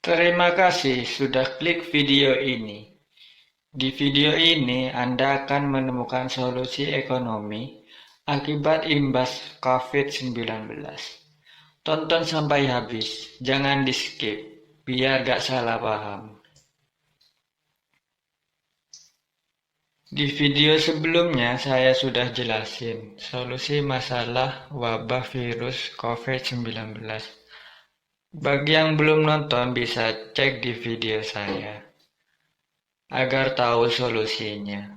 Terima kasih sudah klik video ini. Di video ini Anda akan menemukan solusi ekonomi akibat imbas COVID-19. Tonton sampai habis, jangan di-skip, biar gak salah paham. Di video sebelumnya saya sudah jelasin solusi masalah wabah virus COVID-19. Bagi yang belum nonton bisa cek di video saya agar tahu solusinya.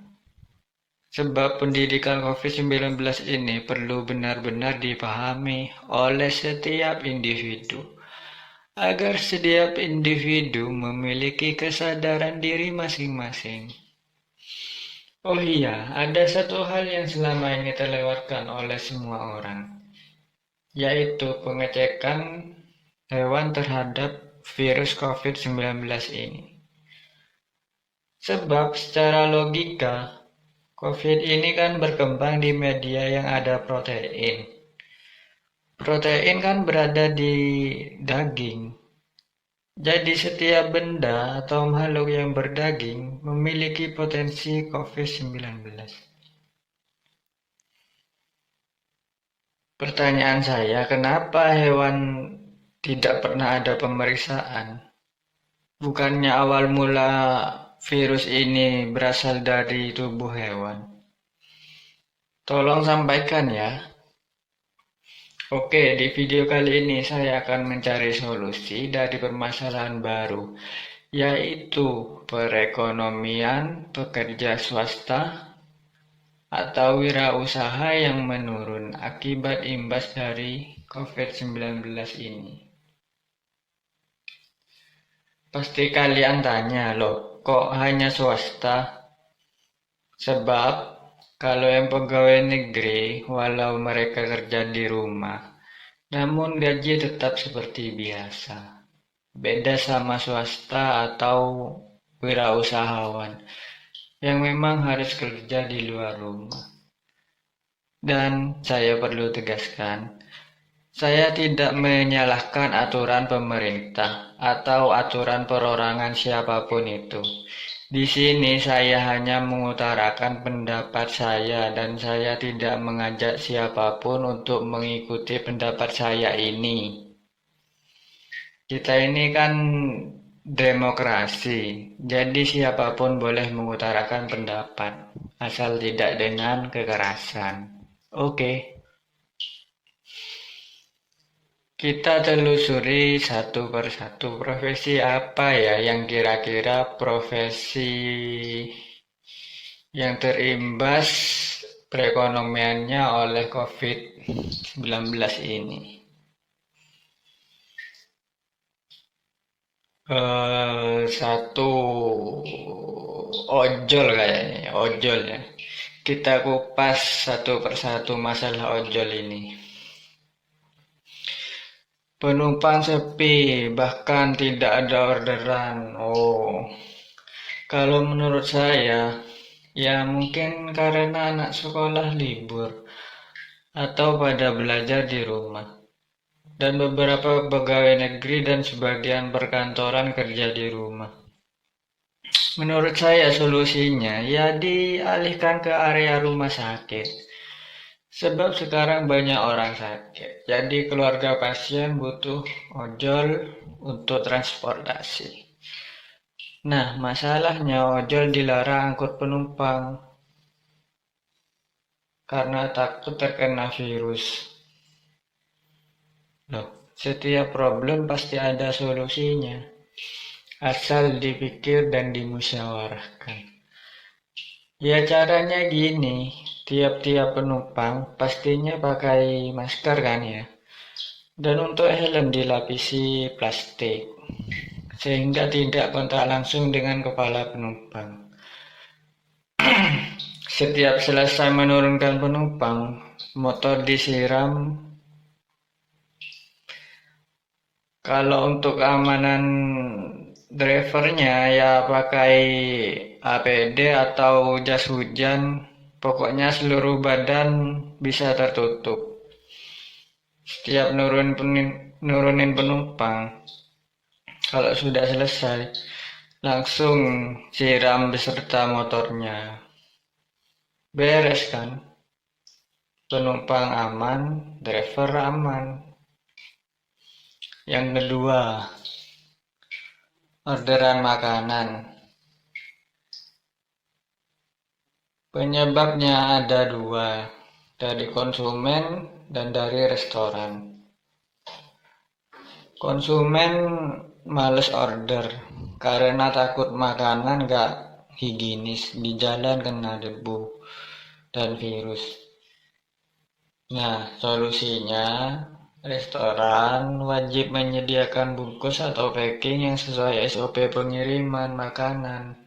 Sebab pendidikan COVID-19 ini perlu benar-benar dipahami oleh setiap individu, agar setiap individu memiliki kesadaran diri masing-masing. Oh iya, ada satu hal yang selama ini terlewatkan oleh semua orang, yaitu pengecekan hewan terhadap virus COVID-19 ini. Sebab secara logika, COVID ini kan berkembang di media yang ada protein. Protein kan berada di daging. Jadi setiap benda atau makhluk yang berdaging memiliki potensi COVID-19. Pertanyaan saya, kenapa hewan tidak pernah ada pemeriksaan? Bukannya awal mula virus ini berasal dari tubuh hewan? Tolong sampaikan ya. Oke, di video kali ini saya akan mencari solusi dari permasalahan baru, yaitu perekonomian pekerja swasta atau wirausaha yang menurun akibat imbas dari COVID-19 ini. Pasti kalian tanya, loh, kok hanya swasta? Sebab kalau yang pegawai negeri, walau mereka kerja di rumah, namun gaji tetap seperti biasa. Beda sama swasta atau wirausahawan yang memang harus kerja di luar rumah. Dan saya perlu tegaskan, saya tidak menyalahkan aturan pemerintah atau aturan perorangan siapapun itu. Di sini saya hanya mengutarakan pendapat saya dan saya tidak mengajak siapapun untuk mengikuti pendapat saya ini. Kita ini kan demokrasi, jadi siapapun boleh mengutarakan pendapat, asal tidak dengan kekerasan. Oke. Kita telusuri satu persatu profesi apa ya yang kira-kira profesi yang terimbas perekonomiannya oleh COVID-19 ini. Satu ojol kayaknya, ojol ya. Kita kupas satu persatu masalah ojol ini. Penumpang sepi, bahkan tidak ada orderan. Oh, kalau menurut saya, ya mungkin karena anak sekolah libur atau pada belajar di rumah. Dan beberapa pegawai negeri dan sebagian perkantoran kerja di rumah. Menurut saya solusinya ya dialihkan ke area rumah sakit. Sebab sekarang banyak orang sakit, jadi keluarga pasien butuh ojol untuk transportasi. Nah, masalahnya ojol dilarang angkut penumpang karena takut terkena virus. Loh, setiap problem pasti ada solusinya, asal dipikir dan dimusyawarahkan. Ya caranya gini, tiap-tiap penumpang pastinya pakai masker kan ya. Dan untuk helm dilapisi plastik, sehingga tidak kontak langsung dengan kepala penumpang. Setiap selesai menurunkan penumpang, motor disiram. Kalau untuk keamanan drivernya ya pakai APD atau jas hujan, pokoknya seluruh badan bisa tertutup. Setiap nurunin penumpang, Kalau sudah selesai, langsung siram beserta motornya. Beres kan? Penumpang aman, driver aman. Yang kedua, orderan makanan. Penyebabnya ada dua, dari konsumen dan dari restoran. Konsumen males order karena takut makanan gak higienis, di jalan kena debu dan virus. Nah, solusinya restoran wajib menyediakan bungkus atau packing yang sesuai SOP pengiriman makanan,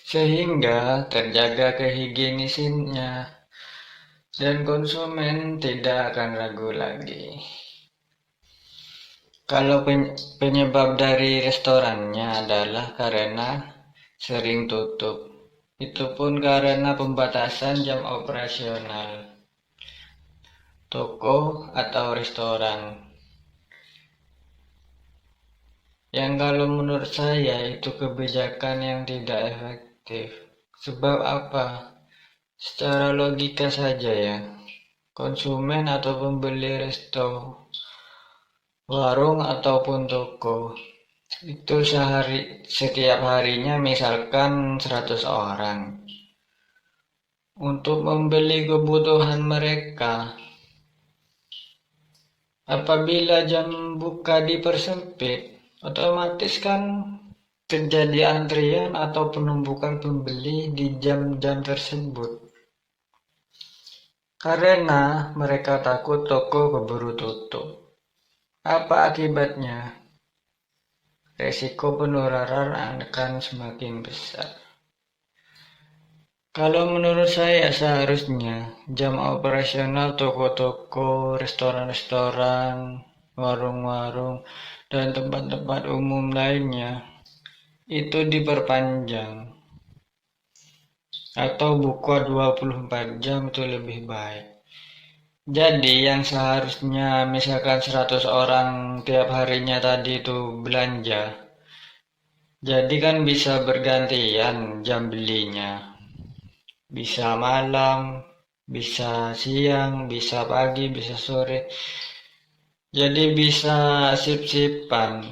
sehingga terjaga kehigienisannya dan konsumen tidak akan ragu lagi. Kalau penyebab dari restorannya adalah karena sering tutup, itu pun karena pembatasan jam operasional toko atau restoran. Yang kalau menurut saya itu kebijakan yang tidak efektif. Sebab apa? Secara logika saja ya, konsumen atau pembeli resto, warung ataupun toko itu setiap harinya misalkan 100 orang. Untuk membeli kebutuhan mereka, apabila jam buka dipersempit, otomatis kan terjadi antrian atau penumpukan pembeli di jam-jam tersebut. Karena mereka takut toko keburu tutup. Apa akibatnya? Resiko penularan akan semakin besar. Kalau menurut saya seharusnya jam operasional toko-toko, restoran-restoran, warung-warung, dan tempat-tempat umum lainnya itu diperpanjang atau buka 24 jam itu lebih baik. Jadi yang seharusnya misalkan 100 orang tiap harinya tadi itu belanja, jadi kan bisa bergantian jam belinya. Bisa malam, bisa siang, bisa pagi, bisa sore. Jadi bisa sip-sipan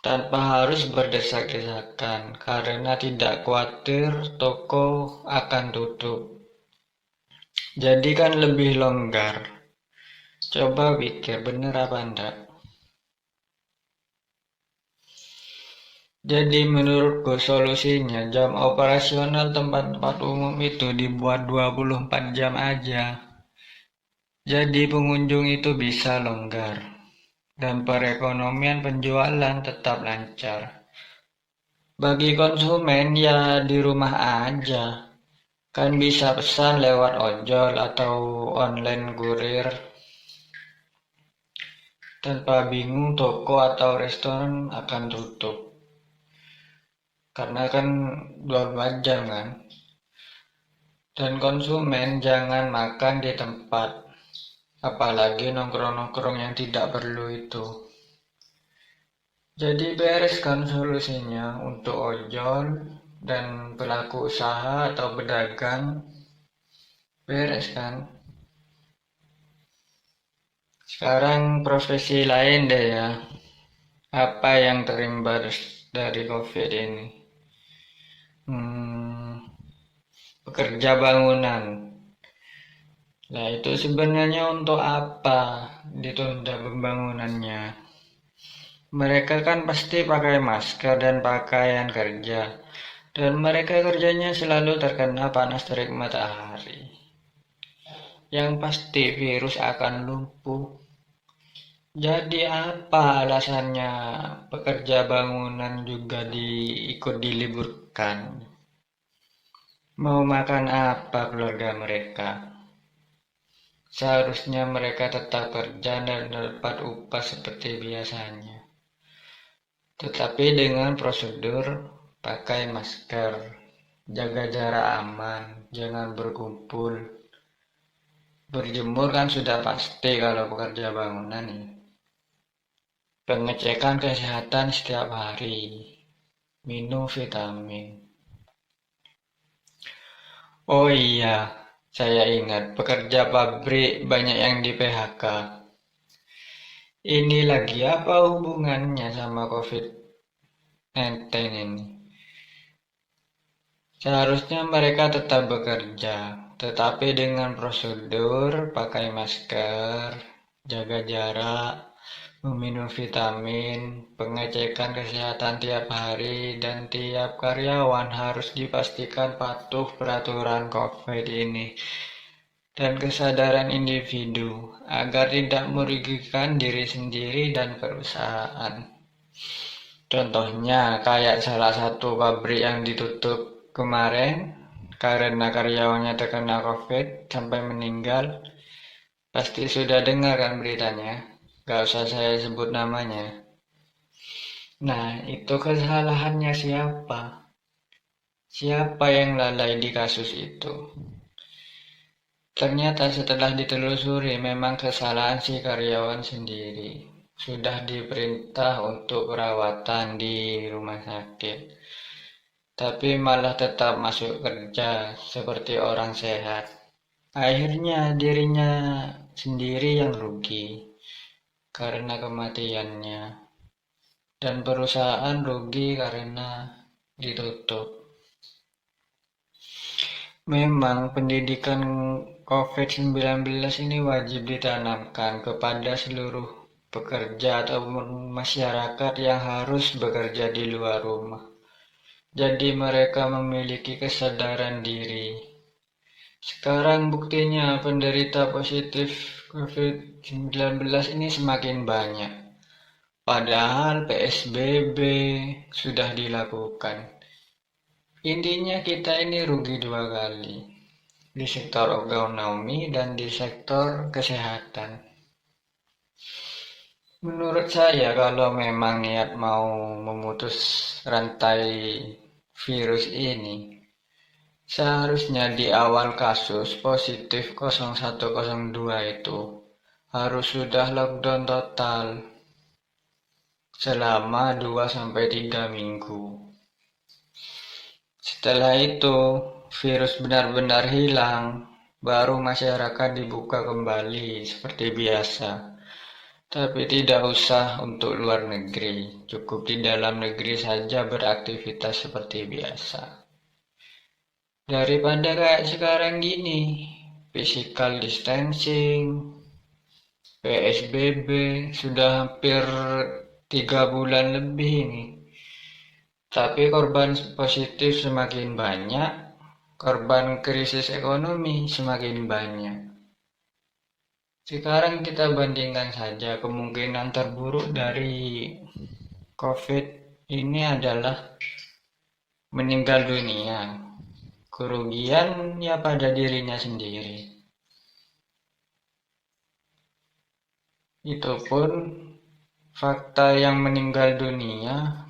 tanpa harus berdesak-desakan karena tidak khawatir toko akan tutup. Jadi kan lebih longgar. Coba pikir bener apa enggak? Jadi menurutku solusinya jam operasional tempat-tempat umum itu dibuat 24 jam aja. Jadi pengunjung itu bisa longgar dan perekonomian penjualan tetap lancar. Bagi konsumen ya di rumah aja. Kan bisa pesan lewat ojol atau online kurir tanpa bingung toko atau restoran akan tutup. Karena kan 24 jam kan. Dan konsumen jangan makan di tempat, apalagi nongkrong-nongkrong yang tidak perlu itu. Jadi bereskan solusinya untuk ojol dan pelaku usaha atau pedagang. Bereskan. Sekarang profesi lain deh ya. Apa yang terimbas dari COVID ini? Pekerja bangunan. Nah, itu sebenarnya untuk apa ditunda pembangunannya? Mereka kan pasti pakai masker dan pakaian kerja. Dan mereka kerjanya selalu terkena panas terik matahari. Yang pasti virus akan lumpuh. Jadi apa alasannya pekerja bangunan juga ikut diliburkan? Mau makan apa keluarga mereka? Seharusnya mereka tetap kerja dan dapat upah seperti biasanya. Tetapi dengan prosedur pakai masker, jaga jarak aman, jangan berkumpul. Berjemur kan sudah pasti kalau pekerja bangunan ya. pengecekan kesehatan setiap hari, minum vitamin. Oh iya, saya ingat pekerja pabrik banyak yang di PHK. Ini lagi apa hubungannya sama COVID-19 ini? Seharusnya mereka tetap bekerja, tetapi dengan prosedur pakai masker, jaga jarak, meminum vitamin, pengecekan kesehatan tiap hari, dan tiap karyawan harus dipastikan patuh peraturan COVID ini dan kesadaran individu agar tidak merugikan diri sendiri dan perusahaan. Contohnya kayak salah satu pabrik yang ditutup kemarin karena karyawannya terkena COVID sampai meninggal. Pasti sudah dengar kan beritanya? Gak usah saya sebut namanya. Nah, itu kesalahannya siapa? Siapa yang lalai di kasus itu? Ternyata setelah ditelusuri memang kesalahan si karyawan sendiri. Sudah diperintah untuk perawatan di rumah sakit. Tapi malah tetap masuk kerja seperti orang sehat. Akhirnya dirinya sendiri yang rugi karena kematiannya. Dan perusahaan rugi karena ditutup. Memang pendidikan COVID-19 ini wajib ditanamkan kepada seluruh pekerja atau masyarakat yang harus bekerja di luar rumah. Jadi mereka memiliki kesadaran diri. Sekarang buktinya penderita positif COVID-19 ini semakin banyak. Padahal PSBB sudah dilakukan. Intinya kita ini rugi dua kali. Di sektor ekonomi dan di sektor kesehatan. Menurut saya kalau memang niat mau memutus rantai virus ini, seharusnya di awal kasus positif 0102 itu harus sudah lockdown total selama 2-3 minggu. Setelah itu virus benar-benar hilang, baru masyarakat dibuka kembali seperti biasa. Tapi tidak usah untuk luar negeri, cukup di dalam negeri saja beraktivitas seperti biasa. Daripada kayak sekarang gini, physical distancing, PSBB, sudah hampir 3 bulan lebih ini. Tapi korban positif semakin banyak, korban krisis ekonomi semakin banyak. Sekarang kita bandingkan saja kemungkinan terburuk dari COVID ini adalah meninggal dunia. Kerugian ya pada dirinya sendiri. Itu pun fakta yang meninggal dunia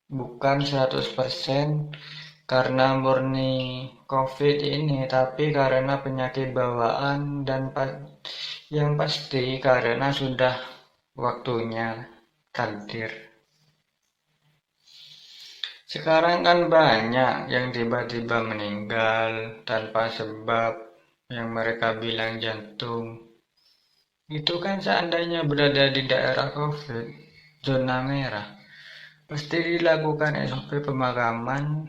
bukan 100% karena murni COVID ini, tapi karena penyakit bawaan dan yang pasti karena sudah waktunya takdir. Sekarang kan banyak yang tiba-tiba meninggal tanpa sebab yang mereka bilang jantung. Itu kan seandainya berada di daerah COVID, zona merah, pasti dilakukan SOP pemakaman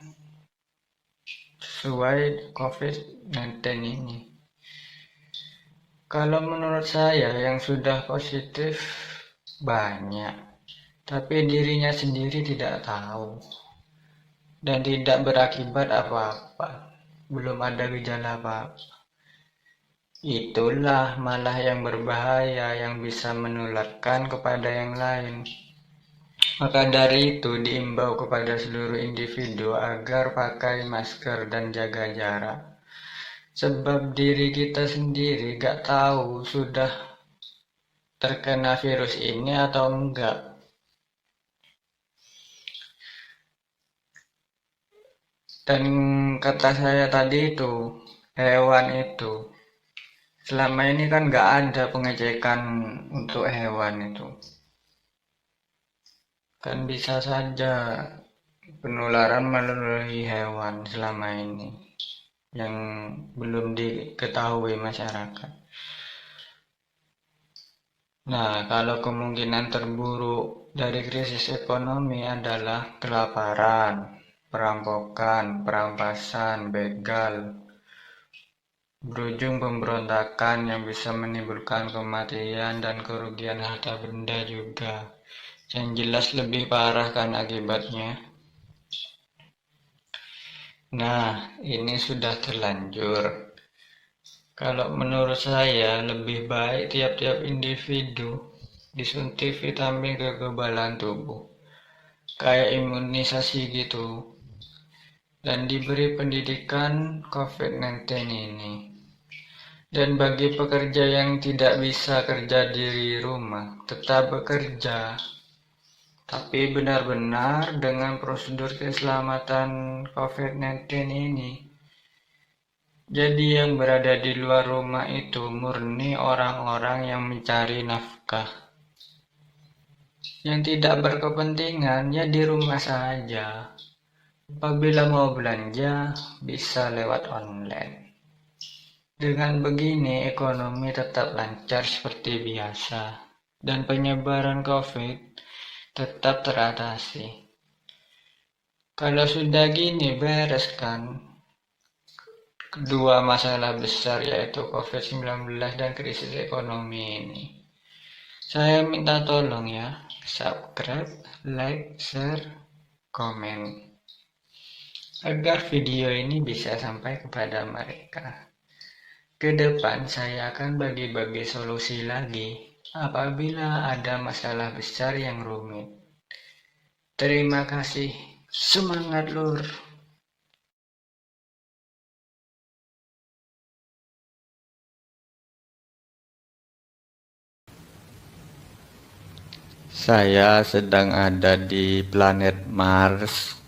sesuai COVID-19 ini. Kalau menurut saya yang sudah positif banyak, tapi dirinya sendiri tidak tahu dan tidak berakibat apa-apa, belum ada gejala apa-apa. Itulah malah yang berbahaya yang bisa menularkan kepada yang lain. Maka dari itu diimbau kepada seluruh individu agar pakai masker dan jaga jarak. Sebab diri kita sendiri gak tahu sudah terkena virus ini atau enggak. Dan kata saya tadi itu, hewan itu, selama ini kan gak ada pengecekan untuk hewan itu. Kan bisa saja penularan melalui hewan selama ini yang belum diketahui masyarakat. Nah, kalau kemungkinan terburuk dari krisis ekonomi adalah kelaparan, perampokan, perampasan, begal, berujung pemberontakan yang bisa menimbulkan kematian dan kerugian harta benda juga. Yang jelas lebih parah kan akibatnya. Nah, ini sudah terlanjur. Kalau menurut saya lebih baik tiap-tiap individu disuntik vitamin kekebalan tubuh, kayak imunisasi gitu, dan diberi pendidikan COVID-19 ini. Dan bagi pekerja yang tidak bisa kerja di rumah, tetap bekerja, tapi benar-benar dengan prosedur keselamatan COVID-19 ini. Jadi yang berada di luar rumah itu murni orang-orang yang mencari nafkah. Yang tidak berkepentingan ya di rumah saja. Apabila mau belanja, bisa lewat online. Dengan begini ekonomi tetap lancar seperti biasa dan penyebaran COVID tetap teratasi. Kalau sudah gini beres kan kedua masalah besar yaitu COVID-19 dan krisis ekonomi ini. Saya minta tolong ya, subscribe, like, share, komen agar video ini bisa sampai kepada mereka. Ke depan saya akan bagi-bagi solusi lagi apabila ada masalah besar yang rumit. Terima kasih. Semangat lur. Saya sedang ada di planet Mars.